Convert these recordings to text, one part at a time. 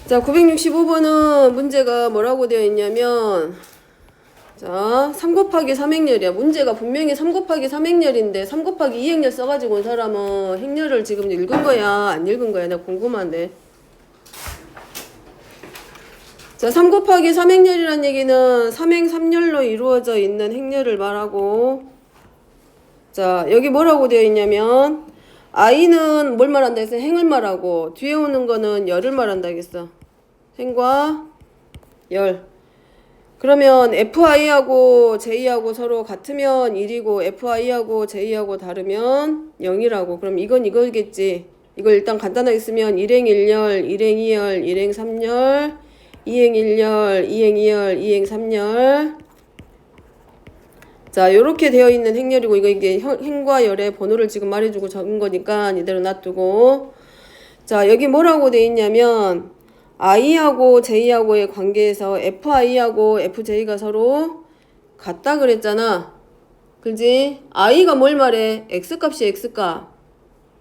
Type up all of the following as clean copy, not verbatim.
자, 965번은 문제가 뭐라고 되어 있냐면, 자, 3 곱하기 3행렬이야. 문제가 분명히 3 곱하기 3행렬인데 3 곱하기 2행렬 써가지고 온 사람은 행렬을 지금 읽은 거야? 안 읽은 거야? 나 궁금한데. 자, 3 곱하기 3행렬이란 얘기는 3행 3열로 이루어져 있는 행렬을 말하고, 자, 여기 뭐라고 되어 있냐면, i는 뭘 말한다 했어? 행을 말하고, 뒤에 오는 거는 열을 말한다 했어. 행과 열. 그러면 FI하고 J하고 서로 같으면 1이고 FI하고 J하고 다르면 0이라고. 그럼 이건 이거겠지. 이걸 일단 간단하게 쓰면 1행 1열, 1행 2열, 1행 3열, 2행 1열, 2행 2열, 2행 3열. 자, 요렇게 되어 있는 행렬이고, 이게 행과 열의 번호를 지금 말해주고 적은 거니까 이대로 놔두고. 자, 여기 뭐라고 돼 있냐면 i하고 j하고의 관계에서 fi하고 fj가 서로 같다 그랬잖아. 그지? i가 뭘 말해? x값이 x값.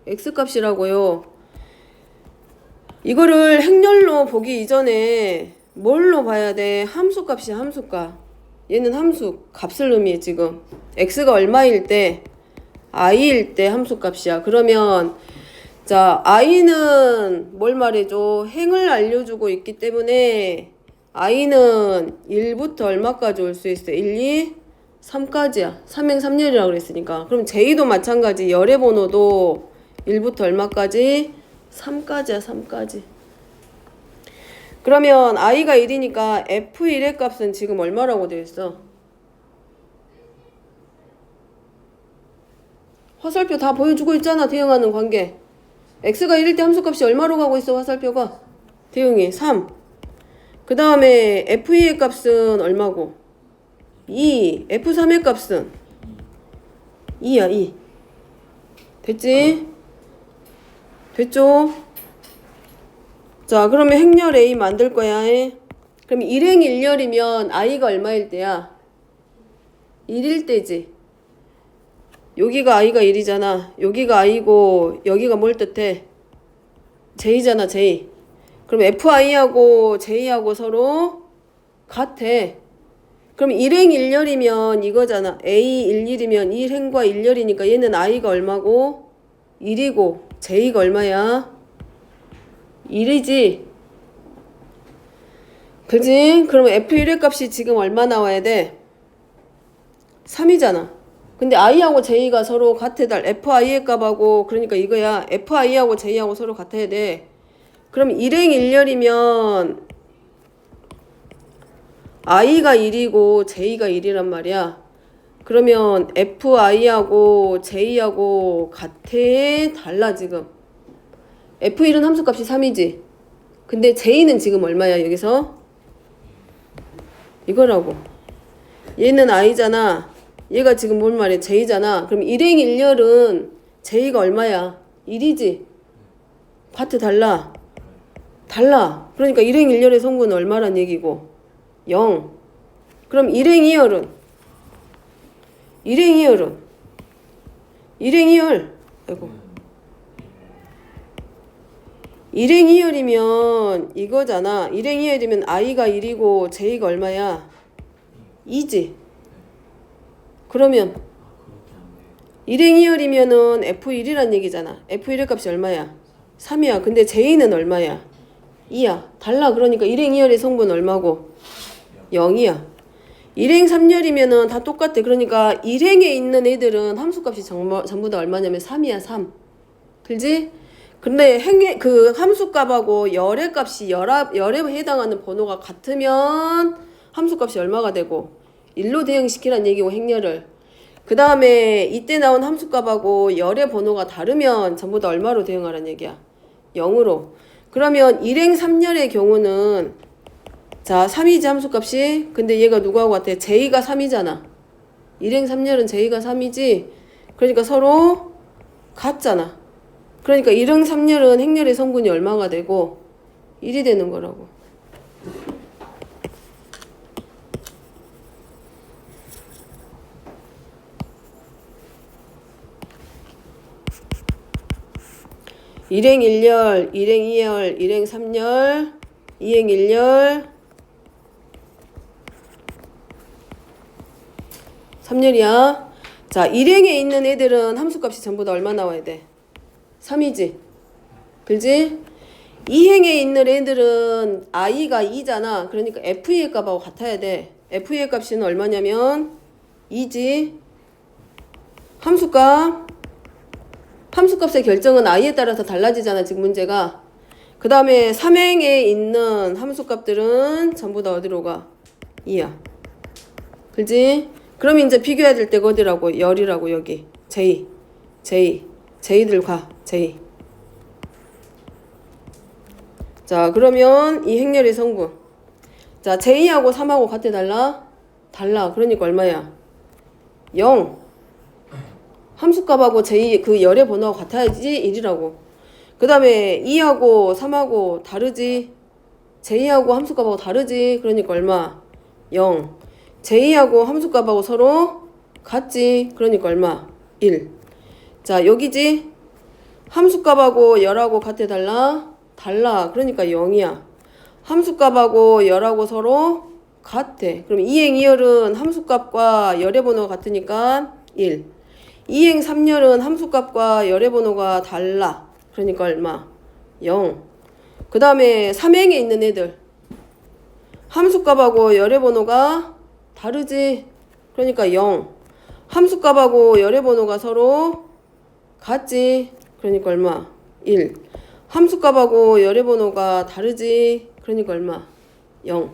x값이라고요. 이거를 행렬로 보기 이전에 뭘로 봐야 돼? 함수값이 함수값. 얘는 함수 값을 의미해 지금. x가 얼마일 때? i일 때 함수값이야. 그러면 자, i는 뭘 말해줘? 행을 알려주고 있기 때문에 i는 1부터 얼마까지 올 수 있어? 1, 2, 3까지야. 3행 3열이라고 그랬으니까. 그럼 j도 마찬가지. 열의 번호도 1부터 얼마까지? 3까지야, 3까지. 그러면 i가 1이니까 f1의 값은 지금 얼마라고 되어 있어? 화살표 다 보여주고 있잖아, 대응하는 관계. x가 1일 때 함수값이 얼마로 가고 있어, 화살표가? 대응이 3. 그 다음에 f2의 값은 얼마고? 2. f3의 값은 2야, 2. 됐지? 됐죠? 자, 그러면 행렬 A 만들 거야. 그럼 1행 1열이면 i가 얼마일 때야? 1일 때지. 여기가 i가 1이잖아. 여기가 i고 여기가 뭘 뜻해? j잖아, j. 그럼 fi하고 j하고 서로 같아. 그럼 1행 1열이면 이거잖아. a 11이면 1행과 1열이니까 얘는 i가 얼마고? 1이고 j가 얼마야? 1이지. 그지? 그러면 f1의 값이 지금 얼마 나와야 돼? 3이잖아. 근데 i하고 j가 서로 같애달. fi의 값하고 그러니까 이거야. fi하고 j하고 서로 같아야 돼. 그럼 1행 1열이면 i가 1이고 j가 1이란 말이야. 그러면 fi하고 j하고 같아? 달라 지금. f1은 함수값이 3이지. 근데 j는 지금 얼마야 여기서? 이거라고. 얘는 i잖아. 얘가 지금 뭘 말해? j잖아. 그럼 1행 1열은 j가 얼마야? 1이지. 같아 달라? 달라. 그러니까 1행 1열의 성분은 얼마란 얘기고? 0. 그럼 1행 2열은? 1행 2열은? 1행 2열. 아이고. 1행 2열이면 이거잖아. 1행 2열이면 i가 1이고 j가 얼마야? 2지. 그러면 1행 2열이면은 f1이란 얘기잖아. f1의 값이 얼마야? 3이야. 근데 j는 얼마야? 2야. 달라. 그러니까 1행 2열의 성분 얼마고? 0이야. 1행 3열이면은 다 똑같아. 그러니까 1행에 있는 애들은 함수값이 전부 다 얼마냐면 3이야. 3. 그지? 근데 그 함수값하고 열의 값이 열에 해당하는 번호가 같으면 함수값이 얼마가 되고 1로 대응시키란 얘기고 행렬을. 그 다음에 이때 나온 함수값하고 열의 번호가 다르면 전부 다 얼마로 대응하란 얘기야? 0으로. 그러면 1행 3열의 경우는 자 3이지 함수값이. 근데 얘가 누구하고 같아? j가 3이잖아. 1행 3열은 j가 3이지. 그러니까 서로 같잖아. 그러니까 1행 3열은 행렬의 성분이 얼마가 되고 1이 되는 거라고. 일행 1열, 일행 2열, 일행 3열 2행 1열 3열이야. 자, 1행에 있는 애들은 함수값이 전부 다 얼마 나와야 돼? 3이지. 그지? 2행에 있는 애들은 i가 2잖아. 그러니까 f의 값하고 같아야 돼. f의 값은 얼마냐면 2지. 함수값의 결정은 i에 따라서 달라지잖아. 지금 문제가. 그 다음에 3행에 있는 함수값들은 전부 다 어디로 가? 2야. 그지? 그럼 이제 비교해야 될 때가 어디라고? 열이라고 여기. J들 가. J. 자, 그러면 이 행렬의 성분. 자, J하고 3하고 같아 달라? 달라. 그러니까 얼마야? 0. 함수값하고 J 그 열의 번호하고 같아야지 1이라고. 그 다음에 2하고 3하고 다르지? J하고 함수값하고 다르지? 그러니까 얼마? 0. J하고 함수값하고 서로 같지? 그러니까 얼마? 1. 자, 여기지? 함수값하고 열하고 같아 달라? 달라. 그러니까 0이야. 함수값하고 열하고 서로 같아. 그럼 2행 2열은 함수값과 열의 번호가 같으니까 1. 2행 3열은 함수값과 열의 번호가 달라. 그러니까 얼마? 0. 그 다음에 3행에 있는 애들. 함수값하고 열의 번호가 다르지? 그러니까 0. 함수값하고 열의 번호가 서로 같지? 그러니까 얼마? 1. 함수값하고 열의 번호가 다르지? 그러니까 얼마? 0.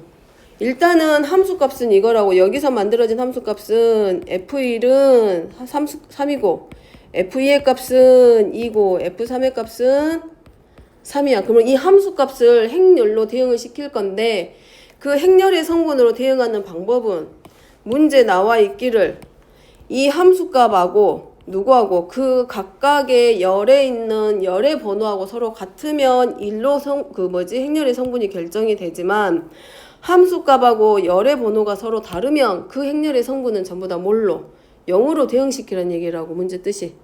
일단은 함수값은 이거라고. 여기서 만들어진 함수값은 F1은 3이고 F2의 값은 2고 F3의 값은 3이야. 그러면 이 함수값을 행렬로 대응을 시킬 건데 그 행렬의 성분으로 대응하는 방법은 문제 나와 있기를 이 함수값하고 누구하고 그 각각의 열에 있는 열의 번호하고 서로 같으면 1로 행렬의 성분이 결정이 되지만 함수값하고 열의 번호가 서로 다르면 그 행렬의 성분은 전부 다 뭘로? 0으로 대응시키라는 얘기라고. 문제 뜻이.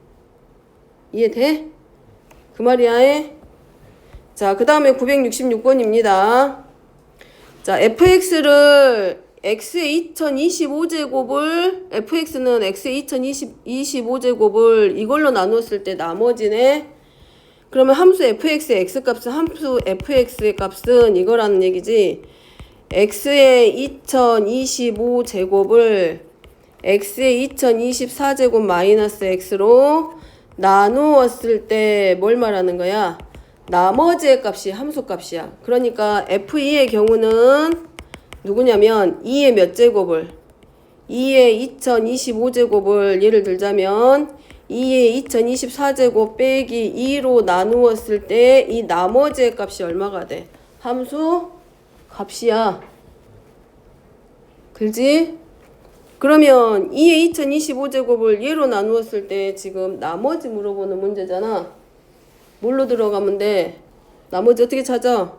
이해돼? 그 말이야. 자, 그 다음에 966번입니다. 자, fx를 x의 2025제곱을 fx는 x의 2025제곱을 이걸로 나누었을 때 나머지네. 그러면 함수 fx의 x값은 함수 fx의 값은 이거라는 얘기지. x의 2025제곱을 x의 2024제곱 마이너스 x로 나누었을 때 뭘 말하는 거야? 나머지의 값이 함수값이야. 그러니까 f2의 경우는 누구냐면 2의 몇 제곱을? 2의 2025제곱을 예를 들자면 2의 2024제곱 빼기 2로 나누었을 때 이 나머지의 값이 얼마가 돼? 함수 값이야. 그지? 그러면 2의 2025제곱을 얘로 나누었을 때 지금 나머지 물어보는 문제잖아. 뭘로 들어가면 돼? 나머지 어떻게 찾아?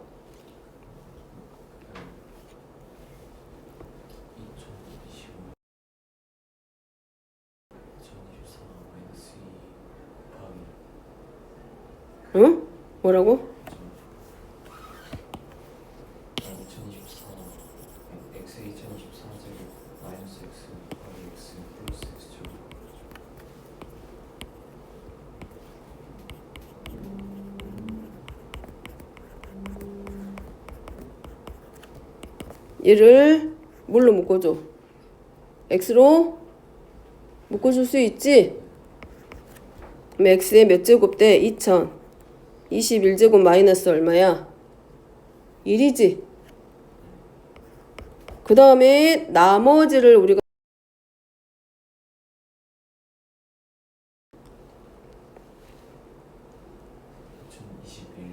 2024 응? 뭐라고? 2024 x 2024제곱 마이너스 x 곱하기 x 플러스 x제곱. 얘를 뭘로 묶어줘? x로 묶어줄 수 있지? 그럼 x의 몇 제곱 대 2021제곱 마이너스 얼마야? 1이지? 그 다음에 나머지를 우리가 2021.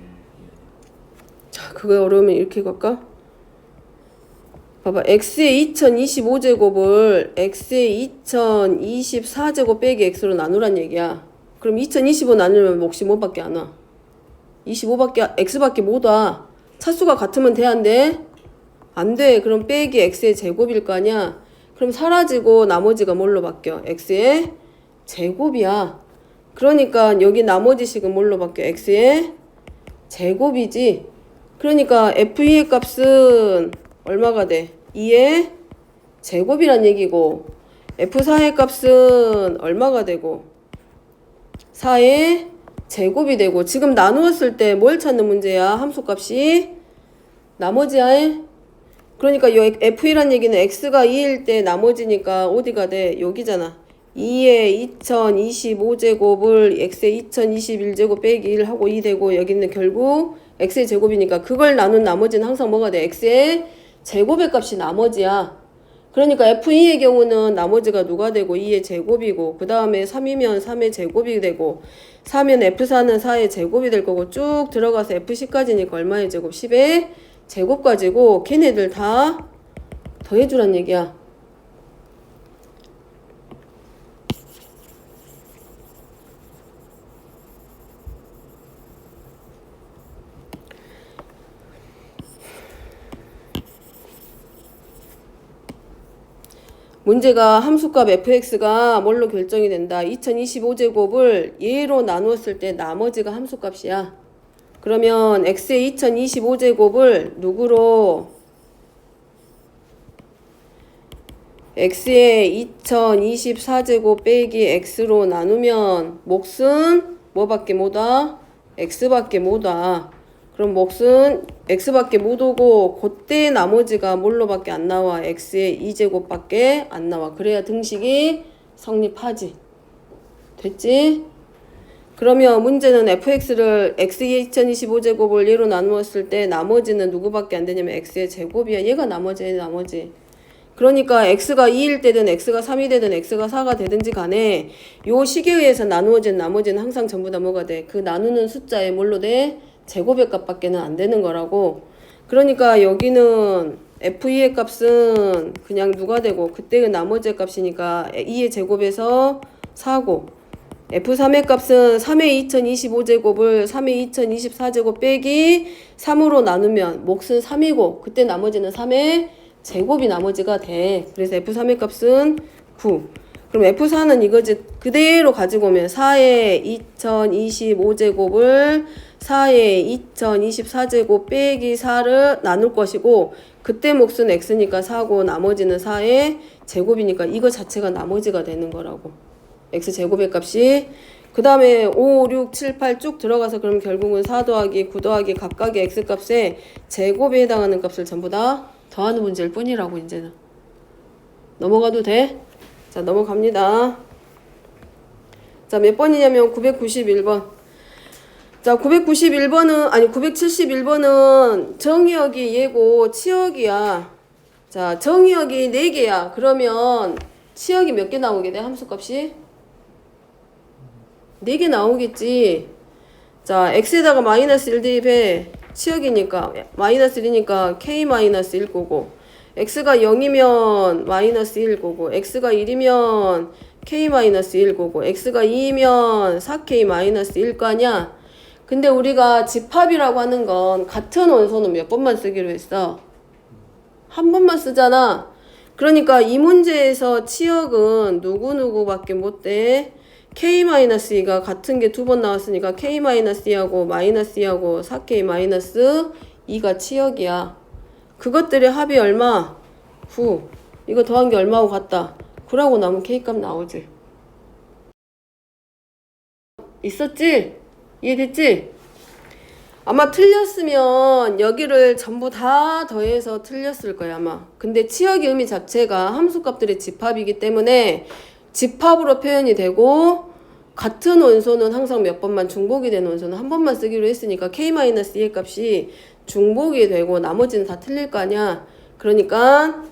자, 그거 어려우면 이렇게 갈까? 봐봐. x의 2025제곱을 x의 2024제곱 빼기 x로 나누란 얘기야. 그럼 2025 나누면 몫이 뭐밖에 안 와? 25밖에 x밖에 못 와. 차수가 같으면 돼, 안 돼? 안 돼. 그럼 빼기 x의 제곱일 거 아니야. 그럼 사라지고 나머지가 뭘로 바뀌어? x의 제곱이야. 그러니까 여기 나머지 식은 뭘로 바뀌어? x의 제곱이지. 그러니까 F2의 값은 얼마가 돼? 2의 제곱이란 얘기고 F4의 값은 얼마가 되고 4의 제곱이 되고 지금 나누었을 때 뭘 찾는 문제야? 함수값이 나머지야. 그러니까 요 F1란 얘기는 x가 2일 때 나머지니까 어디가 돼? 여기잖아. 2의 2025제곱을 x의 2021제곱 빼기 1 하고 2 되고 여기는 결국 x의 제곱이니까 그걸 나눈 나머지는 항상 뭐가 돼? x의 제곱의 값이 나머지야. 그러니까 F2의 경우는 나머지가 누가 되고 2의 제곱이고 그 다음에 3이면 3의 제곱이 되고 4면 F4는 4의 제곱이 될 거고 쭉 들어가서 F10까지니까 얼마의 제곱? 10의 제곱까지고 걔네들 다 더해주란 얘기야. 문제가 함수값 fx가 뭘로 결정이 된다. 2025제곱을 얘로 나누었을 때 나머지가 함수값이야. 그러면 x의 2025제곱을 누구로? x의 2024제곱 빼기 x로 나누면 몫은 뭐밖에 못와? x밖에 못와. 그럼 몫은 x밖에 못 오고 그때 나머지가 뭘로밖에 안 나와? x의 2제곱밖에 안 나와. 그래야 등식이 성립하지. 됐지? 그러면 문제는 fx를 x의 2025제곱을 얘로 나누었을 때 나머지는 누구밖에 안 되냐면 x의 제곱이야. 얘가 나머지야, 나머지. 그러니까 x가 2일 때든 x가 3이 되든 x가 4가 되든지 간에 요 식에 의해서 나누어진 나머지는 항상 전부 다 뭐가 돼? 그 나누는 숫자에 뭘로 돼? 제곱의 값밖에는 안 되는 거라고. 그러니까 여기는 f2의 값은 그냥 누가 되고 그때의 나머지의 값이니까 2의 제곱에서 4고 F3의 값은 3의 2025제곱을 3의 2024제곱 빼기 3으로 나누면 몫은 3이고 그때 나머지는 3의 제곱이 나머지가 돼. 그래서 F3의 값은 9. 그럼 F4는 이거지 그대로 가지고 오면 4의 2025제곱을 4의 2024제곱 빼기 4를 나눌 것이고 그때 몫은 x니까 4고 나머지는 4의 제곱이니까 이거 자체가 나머지가 되는 거라고. x제곱의 값이 그 다음에 5, 6, 7, 8 쭉 들어가서 그럼 결국은 4 더하기 9 더하기 각각의 x값에 제곱에 해당하는 값을 전부 다 더하는 문제일 뿐이라고. 이제는 넘어가도 돼? 자, 넘어갑니다. 자, 몇 번이냐면 991번. 자, 991번은 아니 971번은 정의역이 얘고 치역이야. 자, 정의역이 4개야. 그러면 치역이 몇 개 나오게 돼? 함수값이 4개 나오겠지. 자, x에다가 마이너스 1 대입해. 치역이니까 마이너스 1이니까 k 마이너스 1 거고 x가 0이면 마이너스 1 거고 x가 1이면 k 마이너스 1 거고 x가 2이면 4k 마이너스 1 거 아니야. 근데 우리가 집합이라고 하는 건 같은 원소는 몇 번만 쓰기로 했어? 한 번만 쓰잖아. 그러니까 이 문제에서 치역은 누구누구밖에 못 돼? k-2가 같은 게 2번 나왔으니까 k-2하고 마이너스 2하고 4k 마이너스 2가 치역이야. 그것들의 합이 얼마? 9. 이거 더한 게 얼마하고 같다? 9라고 나오면 k값 나오지. 있었지? 이해됐지? 아마 틀렸으면 여기를 전부 다 더해서 틀렸을 거야 아마. 근데 치역의 의미 자체가 함수값들의 집합이기 때문에 집합으로 표현이 되고 같은 원소는 항상 몇 번만 중복이 되는 원소는 한 번만 쓰기로 했으니까 k-2의 값이 중복이 되고 나머지는 다 틀릴 거 아니야. 그러니까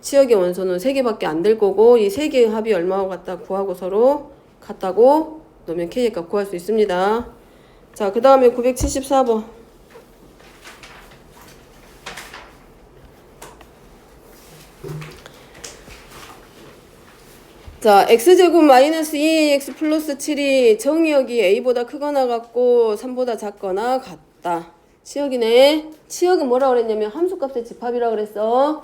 치역의 원소는 3개밖에 안 될 거고 이 3개의 합이 얼마하고 같다? 9하고 서로 같다고 놓으면 k의 값 구할 수 있습니다. 자, 그 다음에 974번. 자, x제곱 마이너스 2ax 플러스 7이 정의역이 a보다 크거나 같고 3보다 작거나 같다. 치역이네. 치역은 뭐라 그랬냐면 함수값의 집합이라 그랬어.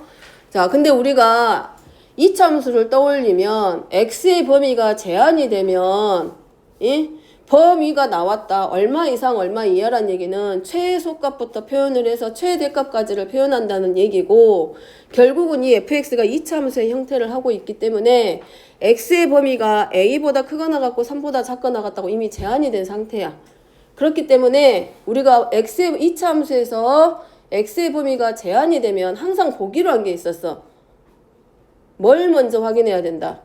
자, 근데 우리가 이차 함수를 떠올리면 x의 범위가 제한이 되면 이 범위가 나왔다. 얼마 이상 얼마 이하란 얘기는 최소값부터 표현을 해서 최대값까지를 표현한다는 얘기고 결국은 이 fx가 이차함수의 형태를 하고 있기 때문에 x의 범위가 a보다 크거나 같고 3보다 작거나 같다고 이미 제한이 된 상태야. 그렇기 때문에 우리가 x의 이차함수에서 x의 범위가 제한이 되면 항상 보기로 한 게 있었어. 뭘 먼저 확인해야 된다?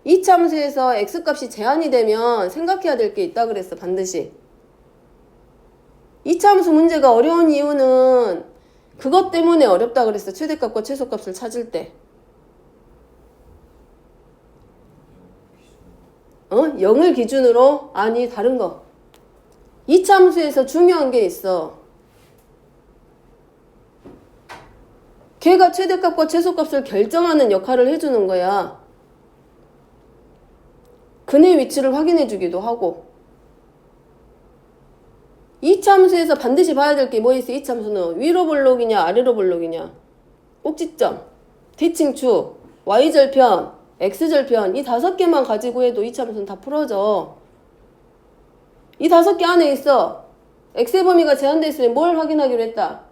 이차함수에서 x값이 제한이 되면 생각해야 될 게 있다 그랬어. 반드시. 이차함수 문제가 어려운 이유는 그것 때문에 어렵다 그랬어. 최대값과 최소값을 찾을 때. 0을 기준으로? 아니, 다른 거. 이차함수에서 중요한 게 있어. 걔가 최대값과 최소값을 결정하는 역할을 해주는 거야. 근의 위치를 확인해 주기도 하고. 이차함수에서 반드시 봐야 될 게 뭐 있어? 이차함수는 위로 볼록이냐 아래로 볼록이냐, 꼭지점, 대칭축, y절편, x절편 이 5개만 가지고 해도 이차함수는 다 풀어져. 이 5개 안에 있어. x의 범위가 제한되어 있으면 뭘 확인하기로 했다?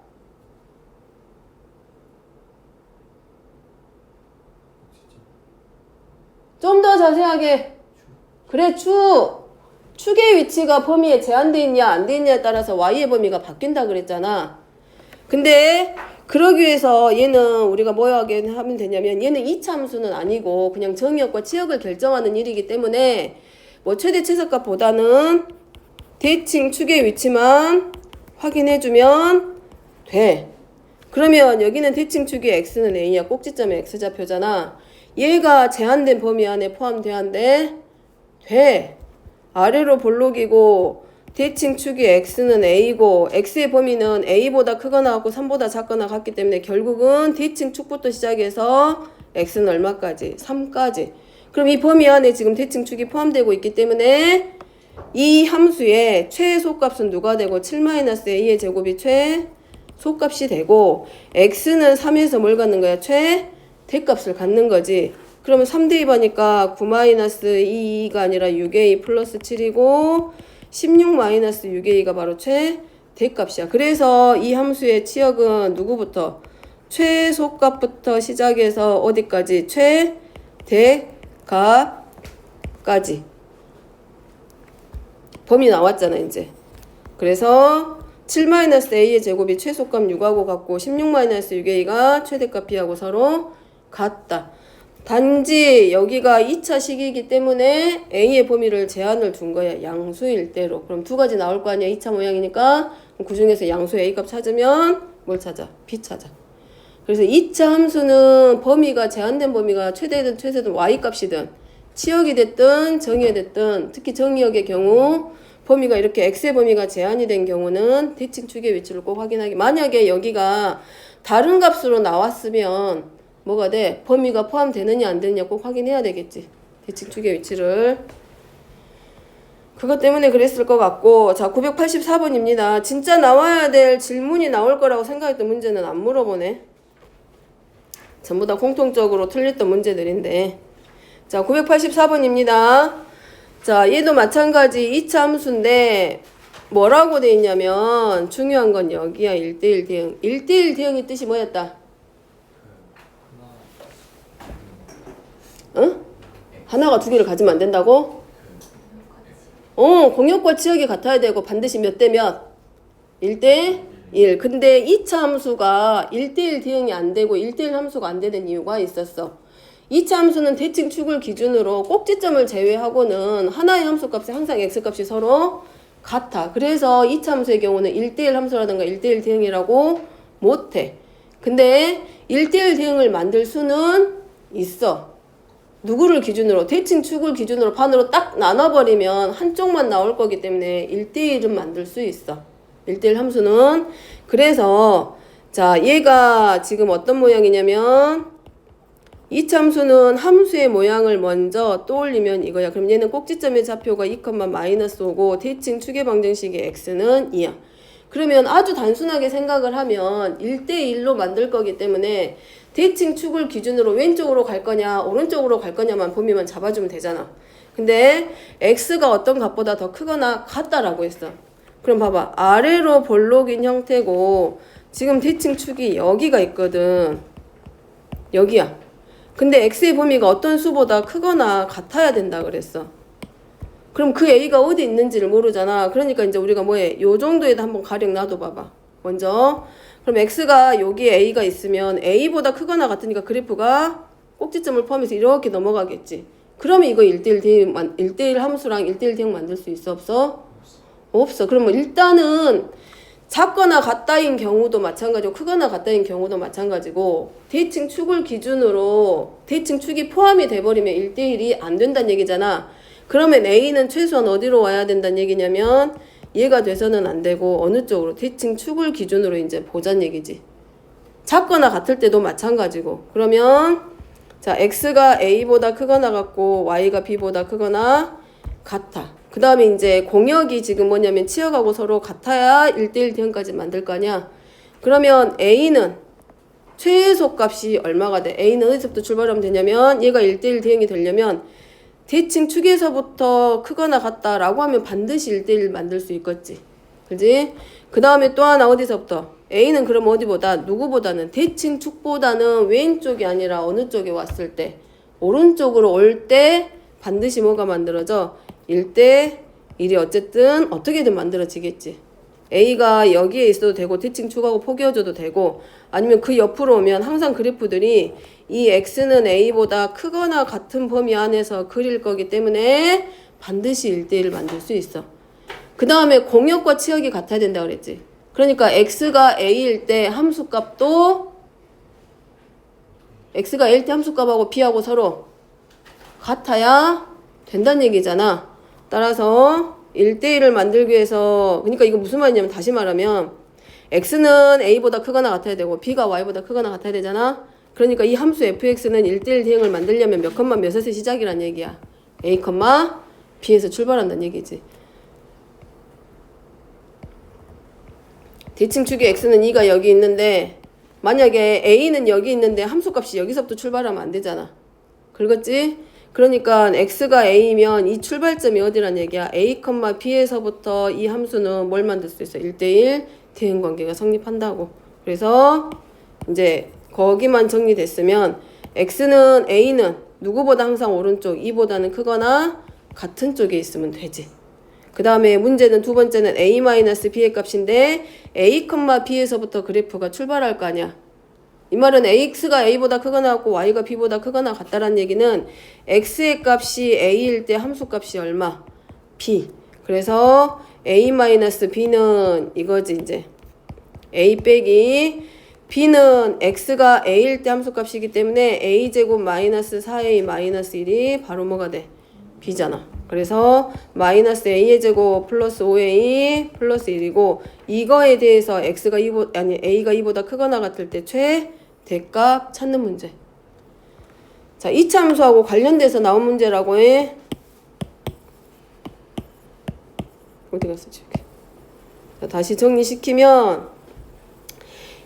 좀 더 자세하게. 그래, 축의 위치가 범위에 제한되어 있냐 안 되어 있냐에 따라서 y의 범위가 바뀐다 그랬잖아. 근데 그러기 위해서 얘는 우리가 뭐 하면 되냐면 얘는 이차함수는 아니고 그냥 정의역과 치역을 결정하는 일이기 때문에 뭐 최대 최소값보다는 대칭 축의 위치만 확인해주면 돼. 그러면 여기는 대칭 축의 x는 a야. 꼭지점의 x좌표잖아. 얘가 제한된 범위 안에 포함돼야 돼. 아래로 볼록이고 대칭 축이 x는 a고 x의 범위는 a보다 크거나 같고 3보다 작거나 같기 때문에 결국은 대칭 축부터 시작해서 x는 얼마까지? 3까지. 그럼 이 범위 안에 지금 대칭 축이 포함되고 있기 때문에 이 함수의 최소값은 누가 되고 7-a의 제곱이 최소값이 되고 x는 3에서 뭘 갖는 거야? 최대값을 갖는 거지. 그러면 3대2 하니까 9-2가 아니라 6a 플러스 7이고 16-6a가 바로 최대값이야. 그래서 이 함수의 치역은 누구부터? 최소값부터 시작해서 어디까지? 최대값까지. 범위 나왔잖아 이제. 그래서 7-a의 제곱이 최소값 6하고 같고 16-6a가 최대값 b하고 서로 같다. 단지 여기가 2차 식이기 때문에 a의 범위를 제한을 둔 거야. 양수일 대로. 그럼 두 가지 나올 거 아니야. 2차 모양이니까 그 중에서 양수 a값 찾으면 뭘 찾아? b 찾아. 그래서 2차 함수는 범위가 제한된 범위가 최대든 최소든 y값이든 치역이 됐든 정의이 됐든 특히 정의역의 경우 범위가 이렇게 x의 범위가 제한이 된 경우는 대칭 축의 위치를 꼭 확인하기. 만약에 여기가 다른 값으로 나왔으면 뭐가 돼? 범위가 포함되느냐 안 되느냐 꼭 확인해야 되겠지. 대칭 축의 위치를. 그것 때문에 그랬을 것 같고. 자, 984번입니다. 진짜 나와야 될 질문이 나올 거라고 생각했던 문제는 안 물어보네. 전부 다 공통적으로 틀렸던 문제들인데. 자, 984번입니다. 자, 얘도 마찬가지 2차 함수인데 뭐라고 돼 있냐면 중요한 건 여기야. 1대1 대응. 1대1 대응의 뜻이 뭐였다? 응? 하나가 두 개를 가지면 안 된다고? 공역과 치역이 같아야 되고 반드시 몇 대 몇? 1대1. 근데 2차 함수가 1대1 대응이 안 되고 1대1 함수가 안 되는 이유가 있었어. 2차 함수는 대칭 축을 기준으로 꼭지점을 제외하고는 하나의 함수값이 항상 x값이 서로 같아. 그래서 2차 함수의 경우는 1대1 함수라든가 1대1 대응이라고 못해. 근데 1대1 대응을 만들 수는 있어. 누구를 기준으로? 대칭 축을 기준으로 반으로 딱 나눠버리면 한쪽만 나올 거기 때문에 1대1은 만들 수 있어. 1대1 함수는. 그래서 자, 얘가 지금 어떤 모양이냐면 2차 함수는 함수의 모양을 먼저 떠올리면 이거야. 그럼 얘는 꼭지점의 좌표가 2, 마이너스 5고 대칭 축의 방정식의 x는 2야. 그러면 아주 단순하게 생각을 하면 1대1로 만들 거기 때문에 대칭 축을 기준으로 왼쪽으로 갈 거냐 오른쪽으로 갈 거냐만 범위만 잡아주면 되잖아. 근데 x가 어떤 값보다 더 크거나 같다라고 했어. 그럼 봐봐. 아래로 볼록인 형태고 지금 대칭 축이 여기가 있거든. 여기야. 근데 x의 범위가 어떤 수보다 크거나 같아야 된다 그랬어. 그럼 그 a가 어디 있는지를 모르잖아. 그러니까 이제 우리가 뭐해? 요 정도에다 한번 가령 놔둬봐봐. 먼저. 그럼 x가 여기에 a가 있으면 a보다 크거나 같으니까 그래프가 꼭지점을 포함해서 이렇게 넘어가겠지. 그러면 이거 1대1 함수랑 1대1 대응 만들 수 있어? 없어? 없어. 그러면 일단은 작거나 같다인 경우도 마찬가지고 크거나 같다인 경우도 마찬가지고 대칭 축을 기준으로 대칭 축이 포함이 돼버리면 1대1이 안 된다는 얘기잖아. 그러면 A는 최소한 어디로 와야 된다는 얘기냐면 얘가 돼서는 안 되고 어느 쪽으로 대칭 축을 기준으로 이제 보자는 얘기지. 작거나 같을 때도 마찬가지고 그러면 자 X가 A보다 크거나 같고 Y가 B보다 크거나 같아. 그 다음에 이제 공역이 지금 뭐냐면 치어가고 서로 같아야 1대1 대응까지 만들 거 아니야. 그러면 A는 최소 값이 얼마가 돼? A는 어디서부터 출발하면 되냐면 얘가 1대1 대응이 되려면 대칭 축에서부터 크거나 같다라고 하면 반드시 1대1 만들 수 있겠지. 그지? 그 다음에 또 하나 어디서부터? A는 그럼 어디보다? 누구보다는? 대칭 축보다는 왼쪽이 아니라 어느 쪽에 왔을 때? 오른쪽으로 올 때 반드시 뭐가 만들어져? 1대1이 어쨌든 어떻게든 만들어지겠지. A가 여기에 있어도 되고 대칭 축하고 포개어줘도 되고 아니면 그 옆으로 오면 항상 그래프들이 이 X는 A보다 크거나 같은 범위 안에서 그릴 거기 때문에 반드시 1대1을 만들 수 있어. 그 다음에 공역과 치역이 같아야 된다 그랬지. 그러니까 X가 A일 때 함수값도 X가 A일 때 함수값하고 B하고 서로 같아야 된다는 얘기잖아. 따라서 1대1을 만들기 위해서 그러니까 이거 무슨 말이냐면 다시 말하면 X는 A보다 크거나 같아야 되고 B가 Y보다 크거나 같아야 되잖아. 그러니까 이 함수 fx는 1대1 대응을 만들려면 몇 컴마 몇에서 시작이란 얘기야. A, B에서 출발한다는 얘기지. 대칭 축의 x는 2가 여기 있는데 만약에 a는 여기 있는데 함수값이 여기서부터 출발하면 안 되잖아. 긁었지? 그러니까 x가 a면 이 출발점이 어디란 얘기야? a, b에서부터 이 함수는 뭘 만들 수 있어? 1대1 대응 관계가 성립한다고. 그래서 이제 거기만 정리됐으면 x는 a는 누구보다 항상 오른쪽 2보다는 크거나 같은 쪽에 있으면 되지. 그 다음에 문제는 두 번째는 a-b의 값인데 a, b에서부터 그래프가 출발할 거 아니야. 이 말은 x가 a보다 크거나 같고 y가 b보다 크거나 같다라는 얘기는 x의 값이 a일 때 함수값이 얼마? b. 그래서 a-b는 이거지 이제. a 빼기 b는 x가 a일 때 함수값이기 때문에 a제곱 마이너스 4a 마이너스 1이 바로 뭐가 돼? b잖아. 그래서 마이너스 a의 제곱 플러스 5a 플러스 1이고 이거에 대해서 x가 a가 2보다 크거나 같을 때 최대값 찾는 문제. 자, 2차 함수하고 관련돼서 나온 문제라고 해. 어디 갔어 지금? 자, 다시 정리시키면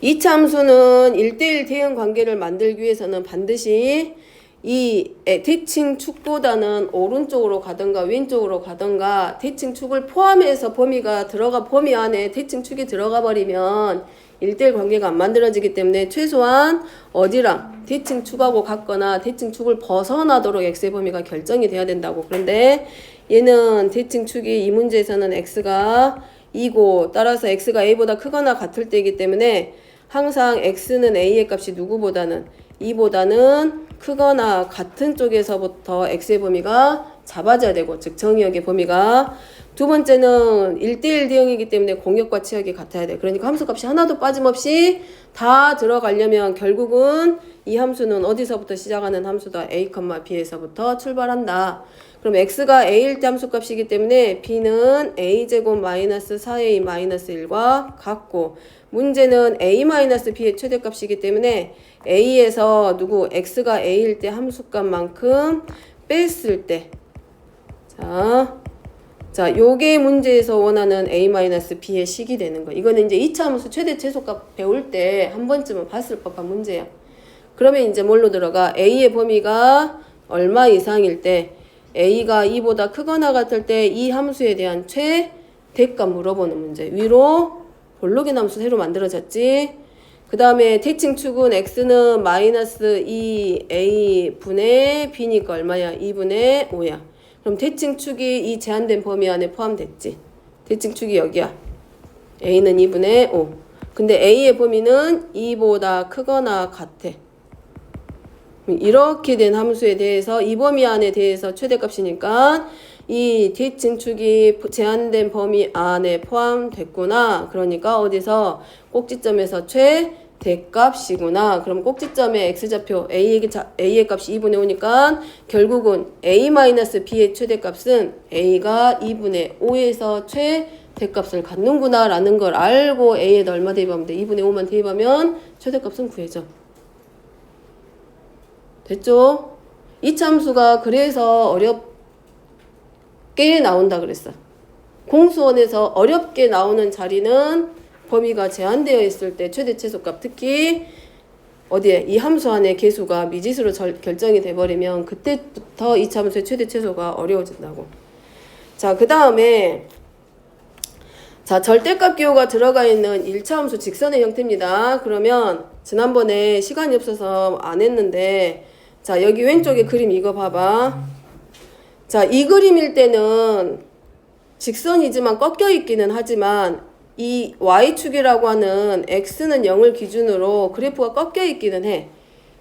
2차 함수는 1대1 대응 관계를 만들기 위해서는 반드시 이 대칭 축보다는 오른쪽으로 가든가 왼쪽으로 가든가 대칭 축을 포함해서 범위가 들어가 범위 안에 대칭 축이 들어가 버리면 1대1 관계가 안 만들어지기 때문에 최소한 어디랑 대칭 축하고 같거나 대칭 축을 벗어나도록 x의 범위가 결정이 돼야 된다고. 그런데 얘는 대칭 축이 이 문제에서는 x가 2고 따라서 x가 a보다 크거나 같을 때이기 때문에 항상 x는 a의 값이 누구보다는 2보다는 크거나 같은 쪽에서부터 x의 범위가 잡아져야 되고 즉 정의역의 범위가. 두 번째는 1대1 대응이기 때문에 공역과 치역이 같아야 돼. 그러니까 함수값이 하나도 빠짐없이 다 들어가려면 결국은 이 함수는 어디서부터 시작하는 함수다? a, b에서부터 출발한다. 그럼 x가 a일 때 함수값이기 때문에 b는 a제곱 마이너스 4a 마이너스 1과 같고 문제는 a-b의 최대값이기 때문에 a에서 x가 a일 때 함수값만큼 뺐을 때 자 자, 요게 문제에서 원하는 a-b의 식이 되는 거. 이거는 이제 2차 함수 최대 최소값 배울 때 한 번쯤은 봤을 법한 문제야. 그러면 이제 뭘로 들어가? a의 범위가 얼마 이상일 때, a가 2보다 크거나 같을 때 이 함수에 대한 최대값 물어보는 문제. 위로 볼록인 함수 새로 만들어졌지. 그 다음에 대칭축은 x는 마이너스 2a 분의 b니까 얼마야? 2분의 5야. 그럼 대칭축이 이 제한된 범위 안에 포함됐지. 대칭축이 여기야. a는 2분의 5. 근데 a의 범위는 2보다 크거나 같아. 이렇게 된 함수에 대해서 이 범위 안에 대해서 최대값이니까 이 대칭축이 제한된 범위 안에 포함됐구나. 그러니까 어디서 꼭지점에서 최대값이구나. 그럼 꼭지점의 x좌표 a의 값이 2분의 5니까 결국은 a-b의 최대값은 a가 2분의 5에서 최대값을 갖는구나 라는 걸 알고 a에다 얼마 대입하면 돼? 2분의 5만 대입하면 최대값은 구해져. 됐죠? 이 참수가 그래서 어렵게 나온다 그랬어. 공수원에서 어렵게 나오는 자리는 범위가 제한되어 있을 때 최대 최소값, 특히 어디에 이 함수 안에 개수가 미지수로 결정이 돼버리면 그때부터 이 참수의 최대 최소가 어려워진다고. 자, 그 다음에 자, 절대값 기호가 들어가 있는 1차 함수 직선의 형태입니다. 그러면 지난번에 시간이 없어서 안 했는데, 자, 여기 왼쪽에 그림 이거 봐봐. 자, 이 그림일 때는 직선이지만 꺾여 있기는 하지만 이 y축이라고 하는 x는 0을 기준으로 그래프가 꺾여 있기는 해.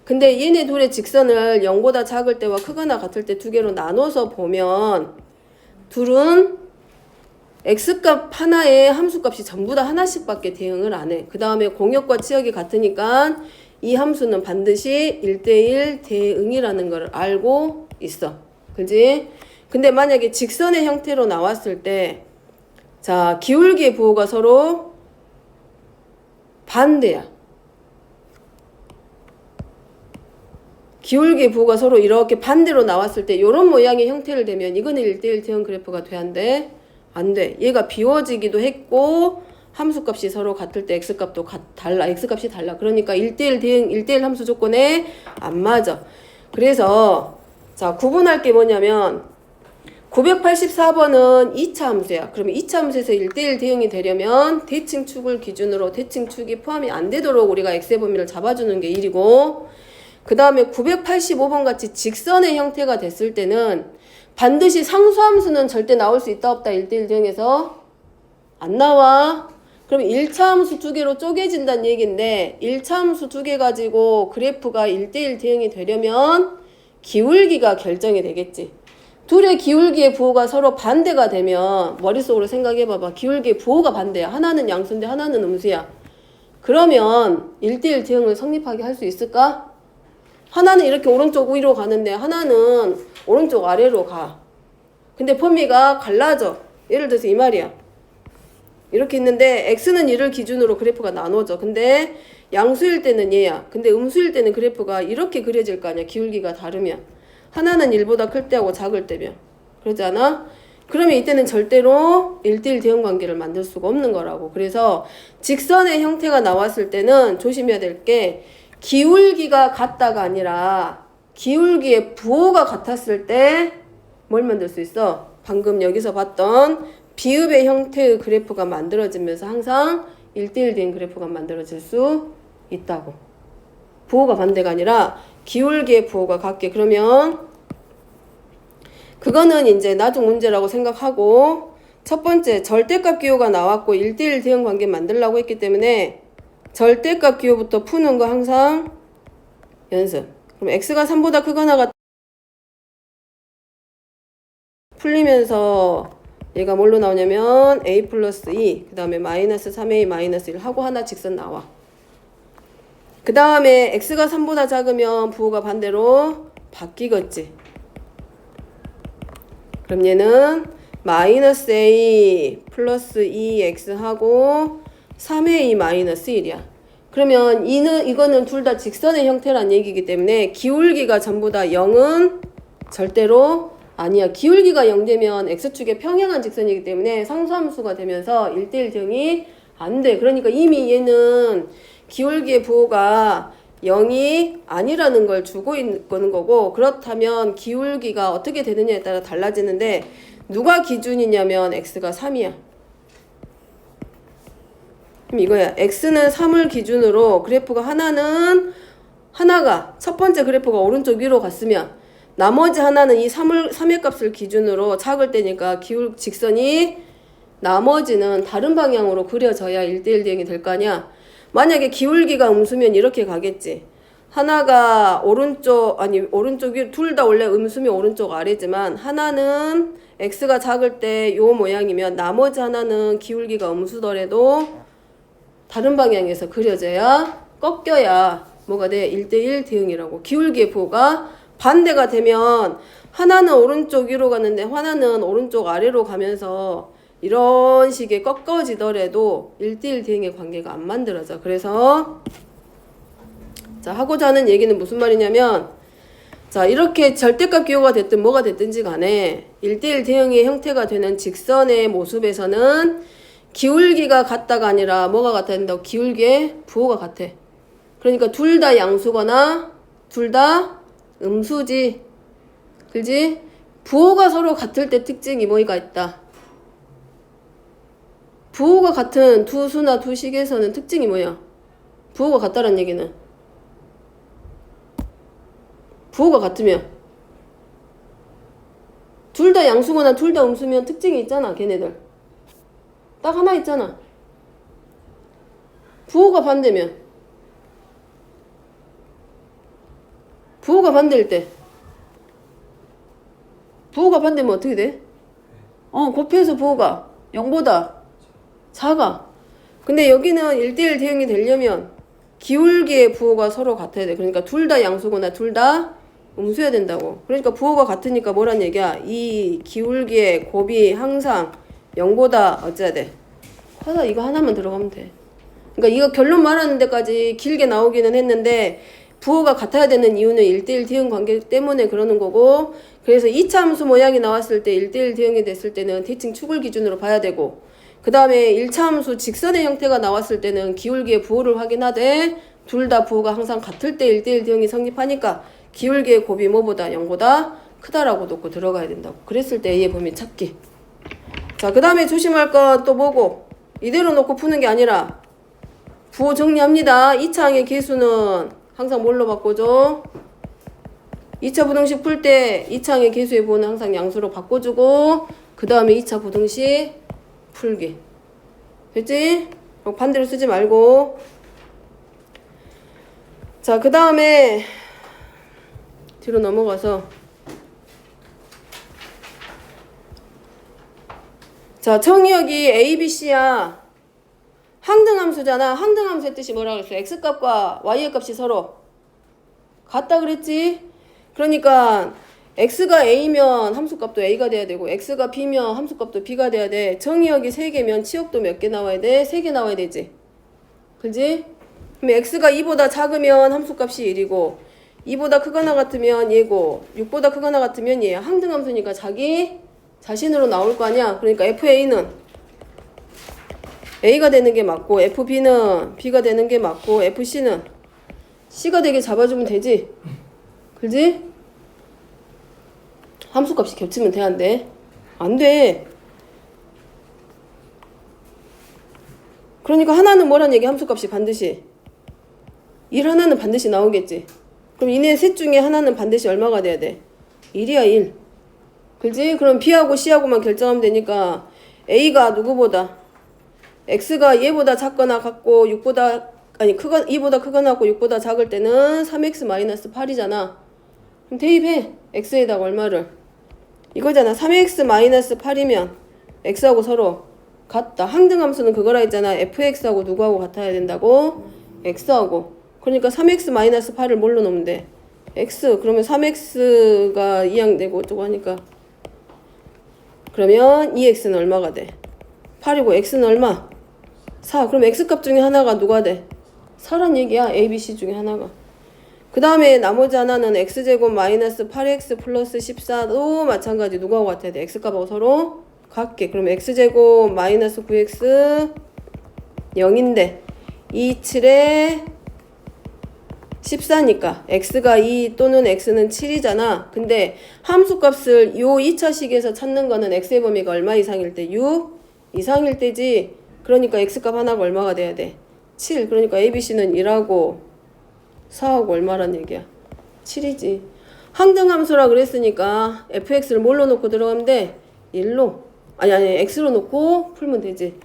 근데 얘네 둘의 직선을 0보다 작을 때와 크거나 같을 때 두 개로 나눠서 보면 둘은 x값 하나에 함수값이 전부 다 하나씩밖에 대응을 안 해. 그 다음에 공역과 치역이 같으니까 이 함수는 반드시 1대1 대응이라는 걸 알고 있어. 그지? 근데 만약에 직선의 형태로 나왔을 때, 자, 기울기의 부호가 서로 반대야. 기울기의 부호가 서로 이렇게 반대로 나왔을 때 이런 모양의 형태를 대면 이거는 1대1 대응 그래프가 돼? 안 돼? 안 돼. 얘가 비워지기도 했고 함수값이 서로 같을 때 x값도 달라. x값이 달라. 그러니까 1대1 대응, 1대1 함수 조건에 안 맞아. 그래서 자, 구분할 게 뭐냐면 984번은 2차 함수야. 그러면 2차 함수에서 1대1 대응이 되려면 대칭축을 기준으로 대칭축이 포함이 안 되도록 우리가 x의 범위를 잡아주는 게 1이고, 그 다음에 985번 같이 직선의 형태가 됐을 때는 반드시 상수함수는 절대 나올 수 있다 없다 1대1 대응에서 안 나와. 그럼 1차 함수 두 개로 쪼개진다는 얘기인데 1차 함수 두 개 가지고 그래프가 1대1 대응이 되려면 기울기가 결정이 되겠지. 둘의 기울기의 부호가 서로 반대가 되면 머릿속으로 생각해봐봐. 기울기의 부호가 반대야. 하나는 양수인데 하나는 음수야. 그러면 1대1 대응을 성립하게 할 수 있을까? 하나는 이렇게 오른쪽 위로 가는데 하나는 오른쪽 아래로 가. 근데 범위가 갈라져. 예를 들어서 이 말이야. 이렇게 있는데 x는 1을 기준으로 그래프가 나눠져. 근데 양수일 때는 얘야. 근데 음수일 때는 그래프가 이렇게 그려질 거 아니야. 기울기가 다르면. 하나는 1보다 클 때하고 작을 때면. 그러지 않아? 그러면 이때는 절대로 1대1 대응 관계를 만들 수가 없는 거라고. 그래서 직선의 형태가 나왔을 때는 조심해야 될 게 기울기가 같다가 아니라 기울기의 부호가 같았을 때 뭘 만들 수 있어? 방금 여기서 봤던 비읍의 형태의 그래프가 만들어지면서 항상 1대1 대응 그래프가 만들어질 수 있다고. 부호가 반대가 아니라 기울기의 부호가 같게. 그러면 그거는 이제 나중 문제라고 생각하고, 첫 번째 절대값 기호가 나왔고 1대1 대응 관계 만들려고 했기 때문에 절대값 기호부터 푸는 거 항상 연습. 그럼 x가 3보다 크거나 같 풀리면서 얘가 뭘로 나오냐면 a 플러스 2, 그 다음에 마이너스 3a 마이너스 1 하고 하나 직선 나와. 그 다음에 x가 3보다 작으면 부호가 반대로 바뀌겠지. 그럼 얘는 마이너스 a 플러스 2x 하고 3a 마이너스 1이야. 그러면 이거는 둘 다 직선의 형태란 얘기이기 때문에 기울기가 전부 다 0은 절대로 아니야. 기울기가 0되면 x축에 평행한 직선이기 때문에 상수함수가 되면서 1대1 대응이 안 돼. 그러니까 이미 얘는 기울기의 부호가 0이 아니라는 걸 주고 있는 거고, 그렇다면 기울기가 어떻게 되느냐에 따라 달라지는데 누가 기준이냐면 x가 3이야. 그럼 이거야. x는 3을 기준으로 그래프가 하나가 첫 번째 그래프가 오른쪽 위로 갔으면 나머지 하나는 이 3의 값을 기준으로 작을 때니까 직선이 나머지는 다른 방향으로 그려져야 1대1 대응이 될 거 아니야. 만약에 기울기가 음수면 이렇게 가겠지. 하나가 오른쪽 위로, 둘 다 원래 음수면 오른쪽 아래지만 하나는 x가 작을 때 요 모양이면 나머지 하나는 기울기가 음수더라도 다른 방향에서 그려져야 꺾여야 뭐가 돼? 1대1 대응이라고. 기울기의 부호가 반대가 되면 하나는 오른쪽 위로 가는데 하나는 오른쪽 아래로 가면서 이런 식의 꺾어지더라도 1대1 대응의 관계가 안 만들어져. 그래서 자, 하고자 하는 얘기는 무슨 말이냐면, 자, 이렇게 절대값 기호가 됐든 뭐가 됐든지 간에 1대1 대응의 형태가 되는 직선의 모습에서는 기울기가 같다가 아니라 뭐가 같아야 된다고? 기울기의 부호가 같아. 그러니까 둘 다 양수거나 둘 다 음수지. 그지? 부호가 서로 같을 때 특징이 뭐가 있다? 부호가 같은 두 수나 두 식에서는 특징이 뭐야? 부호가 같다는 얘기는 부호가 같으면 둘 다 양수거나 둘 다 음수면 특징이 있잖아. 걔네들 딱 하나 있잖아. 부호가 반대면 부호가 반대일 때 부호가 반대면 어떻게 돼? 곱해서 부호가 0보다 작아. 근데 여기는 1대1 대응이 되려면 기울기의 부호가 서로 같아야 돼. 그러니까 둘 다 양수거나 둘 다 음수해야 된다고. 그러니까 부호가 같으니까 뭐란 얘기야? 이 기울기의 곱이 항상 0보다 어째야 돼? 커다. 이거 하나만 들어가면 돼. 그러니까 이거 결론 말하는 데까지 길게 나오기는 했는데 부호가 같아야 되는 이유는 1대1 대응 관계 때문에 그러는 거고, 그래서 2차 함수 모양이 나왔을 때 1대1 대응이 됐을 때는 대칭 축을 기준으로 봐야 되고, 그 다음에 1차 함수 직선의 형태가 나왔을 때는 기울기의 부호를 확인하되 둘 다 부호가 항상 같을 때 1대1 대응이 성립하니까 기울기의 곱이 뭐보다 0보다 크다라고 놓고 들어가야 된다고. 그랬을 때 A의 범위 찾기. 자, 그 다음에 조심할 건 또 뭐고, 이대로 놓고 푸는 게 아니라 부호 정리합니다. 2차 항의 개수는 항상 뭘로 바꿔줘? 2차 부등식 풀 때 2차 항의 개수의 부호는 항상 양수로 바꿔주고, 그 다음에 2차 부등식 풀기. 됐지? 반대로 쓰지 말고. 자, 그 다음에 뒤로 넘어가서, 자, 정의역이 A, B, C야. 항등함수잖아. 항등함수의 뜻이 뭐라 그랬어? X값과 Y의 값이 서로 같다 그랬지? 그러니까 X가 A면 함수값도 A가 돼야 되고 X가 B면 함수값도 B가 돼야 돼. 정의역이 3개면 치역도 몇 개 나와야 돼? 3개 나와야 되지. 그지? 그럼 X가 2보다 작으면 함수값이 1이고 2보다 크거나 같으면 얘고 6보다 크거나 같으면 얘야. 항등함수니까 자기 자신으로 나올 거 아니야. 그러니까 FA는 A가 되는 게 맞고 FB는 B가 되는 게 맞고 FC는 C가 되게 잡아주면 되지. 그지? 함수값이 겹치면 돼, 안 돼? 안 돼. 그러니까 하나는 뭐란 얘기? 함수값이 반드시 1 하나는 반드시 나오겠지. 그럼 이네 셋 중에 하나는 반드시 얼마가 돼야 돼? 1이야 1. 그지? 그럼 B하고 C하고만 결정하면 되니까 A가 누구보다? X가 얘보다 작거나 같고 6보다 아니 2보다 크거나 같고 6보다 작을 때는 3x-8이잖아. 그럼 대입해. X에다가 얼마를? 이거잖아. 3x-8이면 X하고 서로 같다. 항등함수는 그거라 했잖아. fx하고 누구하고 같아야 된다고? x하고. 그러니까 3x-8을 뭘로 넣으면 돼? x. 그러면 3x가 2항 되고 어쩌고 하니까 그러면 2x는 얼마가 돼? 8이고 x는 얼마? 4. 그럼 x값 중에 하나가 누가 돼? 4란 얘기야. a, b, c 중에 하나가. 그 다음에 나머지 하나는 x제곱 마이너스 8x 플러스 14도 마찬가지 누구하고 같아야 돼? x값하고 서로 같게. 그럼 x제곱 마이너스 9x 0인데 27에 14니까 x가 2 또는 x는 7이잖아. 근데 함수값을 요 2차식에서 찾는 거는 x의 범위가 얼마 이상일 때? 6 이상일 때지. 그러니까 x값 하나가 얼마가 돼야 돼? 7. 그러니까 abc는 1하고 4하고 얼마란 얘기야? 7이지. 항등함수라 그랬으니까 fx를 뭘로 놓고 들어가면 돼? 1로. 아니 x로 놓고 풀면 되지.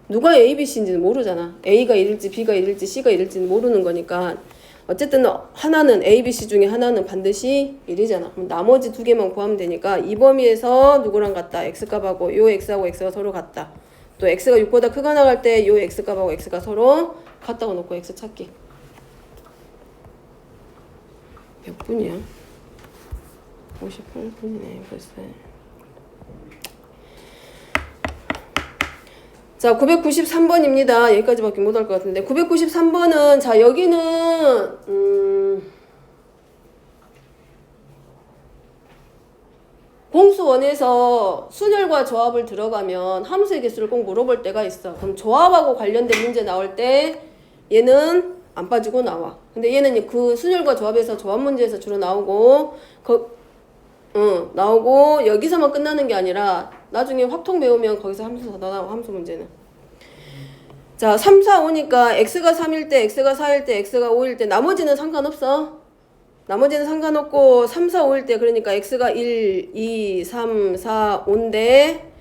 누가 abc인지는 모르잖아. a가 1일지 b가 1일지 c가 1일지는 모르는 거니까 어쨌든 하나는 abc 중에 하나는 반드시 1이잖아. 그럼 나머지 두 개만 구하면 되니까 이 범위에서 누구랑 같다? x값하고 요 x하고 x가 서로 같다. 또 x가 6보다 크거나 나갈 때 요 x값하고 x가 서로 같다고 놓고 x 찾기. 몇 분이야? 58분이네 벌써. 자, 993번입니다. 여기까지밖에 못 할 것 같은데 993번은 자 여기는 공수원에서 순열과 조합을 들어가면 함수의 개수를 꼭 물어볼 때가 있어. 그럼 조합하고 관련된 문제 나올 때 얘는 안 빠지고 나와. 근데 얘는 그 순열과 조합에서 조합 문제에서 주로 나오고 나오고 여기서만 끝나는 게 아니라 나중에 확통 배우면 거기서 함수 더 나오고 함수 문제는. 자, 3, 4, 5니까 x가 3일 때, x가 4일 때, x가 5일 때 나머지는 상관없어. 나머지는 상관없고 3, 4, 5일 때 그러니까 x가 1, 2, 3, 4, 5인데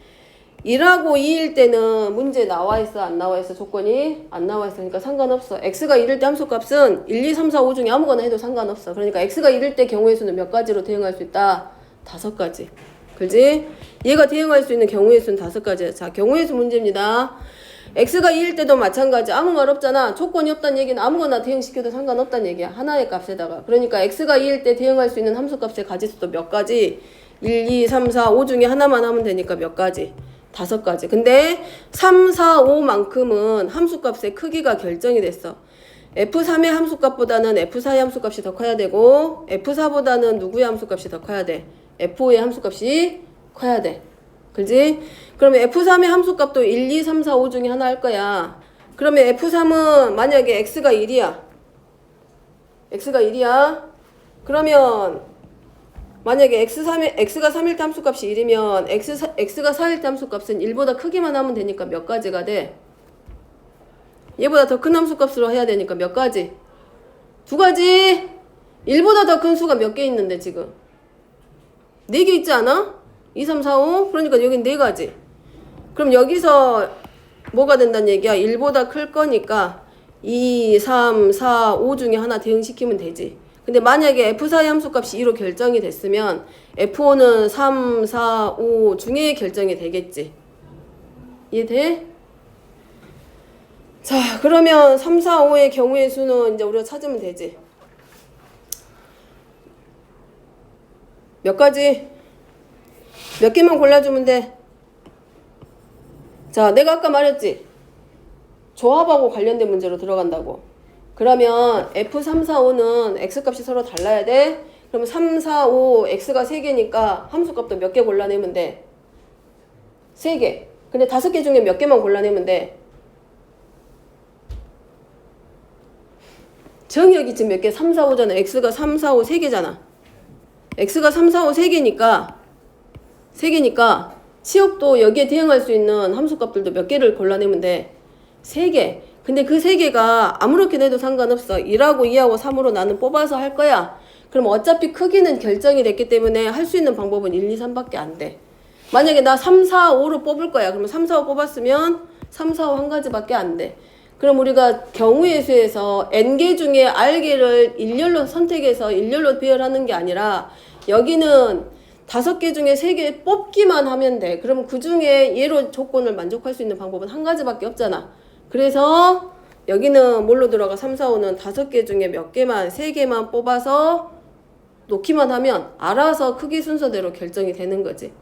1하고 2일 때는 문제 나와 있어? 안 나와 있어? 조건이 안 나와 있으니까 상관없어. x가 1일 때 함수값은 1, 2, 3, 4, 5 중에 아무거나 해도 상관없어. 그러니까 x가 1일 때 경우의 수는 몇 가지로 대응할 수 있다? 5가지. 그지? 얘가 대응할 수 있는 경우의 수는 5가지야. 자, 경우의 수 문제입니다. x가 2일 때도 마찬가지. 아무 말 없잖아. 조건이 없다는 얘기는 아무거나 대응시켜도 상관없다는 얘기야. 하나의 값에다가. 그러니까 x가 2일 때 대응할 수 있는 함수값의 가지수도 몇 가지? 1, 2, 3, 4, 5 중에 하나만 하면 되니까 몇 가지? 5가지. 근데 3, 4, 5만큼은 함수값의 크기가 결정이 됐어. F3의 함수값보다는 F4의 함수값이 더 커야 되고 F4보다는 누구의 함수값이 더 커야 돼? F5의 함수값이 커야 돼. 그지? 그러면 F3의 함수값도 1, 2, 3, 4, 5 중에 하나 할 거야. 그러면 F3은 만약에 X가 1이야. X가 1이야. 그러면 만약에 X가 3일 때 함수값이 1이면 X가 4일 때 함수값은 1보다 크기만 하면 되니까 몇 가지가 돼? 얘보다 더 큰 함수값으로 해야 되니까 몇 가지? 2가지? 1보다 더 큰 수가 몇 개 있는데 지금? 4개 있지 않아? 2, 3, 4, 5? 그러니까 여긴 4가지. 그럼 여기서 뭐가 된다는 얘기야? 1보다 클 거니까 2, 3, 4, 5 중에 하나 대응시키면 되지. 근데 만약에 F4의 함수값이 2로 결정이 됐으면 F5는 3, 4, 5 중에 결정이 되겠지. 이해돼? 자, 그러면 3, 4, 5의 경우의 수는 이제 우리가 찾으면 되지. 몇 가지? 몇 개만 골라주면 돼. 자, 내가 아까 말했지? 조합하고 관련된 문제로 들어간다고. 그러면 F3, 4, 5는 x값이 서로 달라야 돼. 그러면 3, 4, 5, x가 3개니까 함수값도 몇 개 골라내면 돼? 3개. 근데 5개 중에 몇 개만 골라내면 돼? 정역이 지금 몇 개? 3, 4, 5잖아. x가 3, 4, 5, 3개잖아. x가 3, 4, 5, 3개니까 치역도 여기에 대응할 수 있는 함수값들도 몇 개를 골라내면 돼? 3개. 근데 그 3개가 아무렇게 내도 상관없어. 1하고 2하고 3으로 나는 뽑아서 할 거야. 그럼 어차피 크기는 결정이 됐기 때문에 할 수 있는 방법은 1, 2, 3밖에 안 돼. 만약에 나 3, 4, 5로 뽑을 거야. 그러면 3, 4, 5 뽑았으면 3, 4, 5 한 가지밖에 안 돼. 그럼 우리가 경우의 수에서 n개 중에 r개를 일렬로 선택해서 일렬로 배열하는 게 아니라 여기는 5개 중에 3개 뽑기만 하면 돼. 그러면 그 중에 얘로 조건을 만족할 수 있는 방법은 한 가지밖에 없잖아. 그래서 여기는 뭘로 들어가? 3, 4, 5는 5개 중에 몇 개만, 3개만 뽑아서 놓기만 하면 알아서 크기 순서대로 결정이 되는 거지.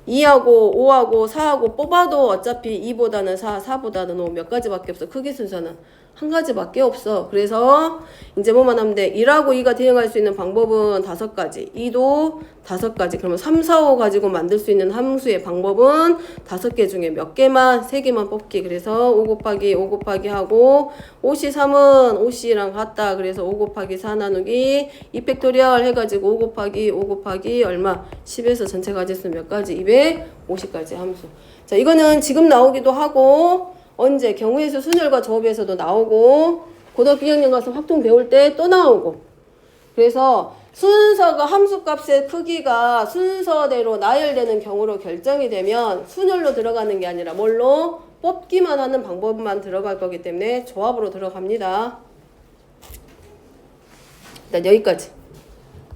2하고 5하고 4하고 뽑아도 어차피 2보다는 4, 4보다는 5 몇 가지밖에 없어. 크기 순서는. 한 가지밖에 없어. 그래서 이제 뭐만 하면 돼? 1하고 2가 대응할 수 있는 방법은 5가지. 2도 5가지. 그러면 3, 4, 5 가지고 만들 수 있는 함수의 방법은 5개 중에 몇 개만? 3개만 뽑기. 그래서 5 곱하기 5 곱하기 하고 5C3은 5C랑 같다. 그래서 5 곱하기 4 나누기 2팩토리얼 해가지고 5 곱하기 5 곱하기 얼마? 10에서 전체 가지수 몇 가지? 250가지 함수. 자, 이거는 지금 나오기도 하고 언제? 경우의 수 순열과 조업에서도 나오고 고등학교 2학년 가서 확통 배울 때 또 나오고. 그래서 순서가 함수값의 크기가 순서대로 나열되는 경우로 결정이 되면 순열로 들어가는 게 아니라 뭘로? 뽑기만 하는 방법만 들어갈 거기 때문에 조합으로 들어갑니다. 일단 여기까지.